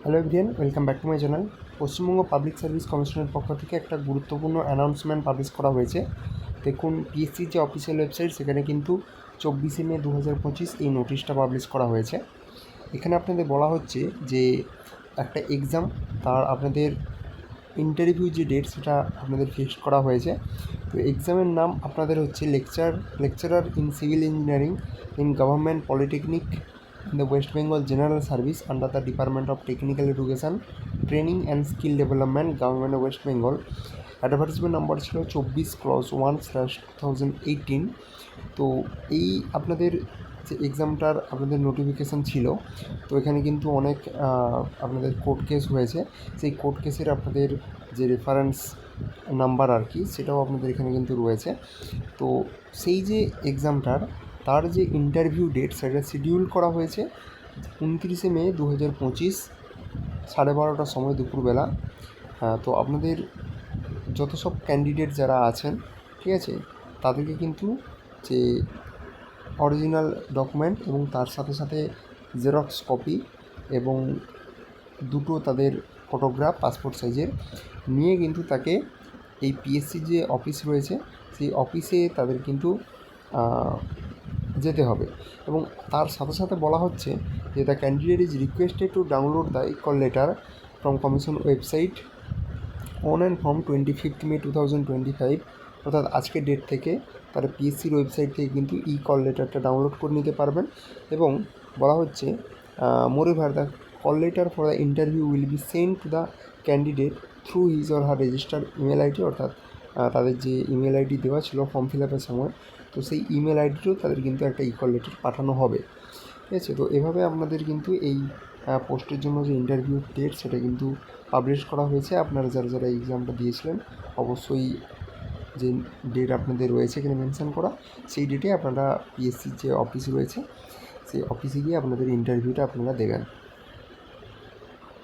Hello everyone, welcome back to my channel. Paschimbanga public service কমিশনের পক্ষ থেকে একটা গুরুত্বপূর্ণ অ্যানাউন্সমেন্ট পাবলিশ করা হয়েছে। দেখুন, পিএসসির যে অফিসিয়াল ওয়েবসাইট, সেখানে কিন্তু 24শে মে 2025 এই নোটিশটা পাবলিশ করা হয়েছে। এখানে আপনাদের বলা হচ্ছে যে একটা এক্সাম, তার আপনাদের ইন্টারভিউ যে ডেট, সেটা আপনাদের ফিক্সড করা হয়েছে। তো এক্সামের নাম আপনাদের হচ্ছে lecturer in civil engineering in government polytechnic in the West Bengal General Service under the Department of Technical Education, Training and Skill Development, Government of West Bengal। Advertisement number ছিল 24/1/2018। তো এই আপনাদের যে এক্সামটার আপনাদের নোটিফিকেশান ছিল, তো এখানে কিন্তু অনেক আপনাদের কোর্ট কেস হয়েছে। সেই কোর্ট কেসের আপনাদের যে রেফারেন্স নাম্বার আর কি, সেটাও আপনাদের এখানে কিন্তু রয়েছে। তো সেই যে এক্সামটার, তার যে ইন্টারভিউ ডেট, সেটা শিডিউল করা হয়েছে 29শে মে 2025 12:30টার সময় দুপুরবেলা। তো আপনাদের যত সব ক্যান্ডিডেট যারা আছেন, ঠিক আছে, তাদেরকে কিন্তু যে অরিজিনাল ডকুমেন্ট এবং তার সাথে সাথে জেরক্স কপি এবং দুটো তাদের ফটোগ্রাফ পাসপোর্ট সাইজের নিয়ে কিন্তু তাকে এই পিএসসি যে অফিস রয়েছে, সেই অফিসে তাদের কিন্তু যেতে হবে। এবং তার সাথে সাথে বলা হচ্ছে যে the candidate is requested to download the call letter from commission website on and from 25 মে 2025। অর্থাৎ আজকের ডেট থেকে তারা পিএসসির ওয়েবসাইট থেকে কিন্তু কল লেটারটা ডাউনলোড করে নিতে পারবেন। এবং বলা হচ্ছে moreover the call letter for the interview will be send to the candidate through his or her registered email ID. অর্থাৎ তাদের যে ইমেল আইডি দেওয়া ছিল ফর্ম ফিল আপের সময়, তো সেই ইমেল আইডিতেও তাদের কিন্তু একটা কল লেটার পাঠানো হবে। ঠিক আছে, তো এভাবে আপনাদের কিন্তু এই পোস্টের জন্য যে ইন্টারভিউ ডেট, সেটা কিন্তু পাবলিশ করা হয়েছে। আপনারা যারা যারা এক্সামটা দিয়েছিলেন, অবশ্যই যে ডেট আপনাদের রয়েছে এখানে মেনশন করা, সেই ডেটে আপনারা পিএসসির যে অফিস রয়েছে, সেই অফিসে গিয়ে আপনাদের ইন্টারভিউটা আপনারা দেবেন।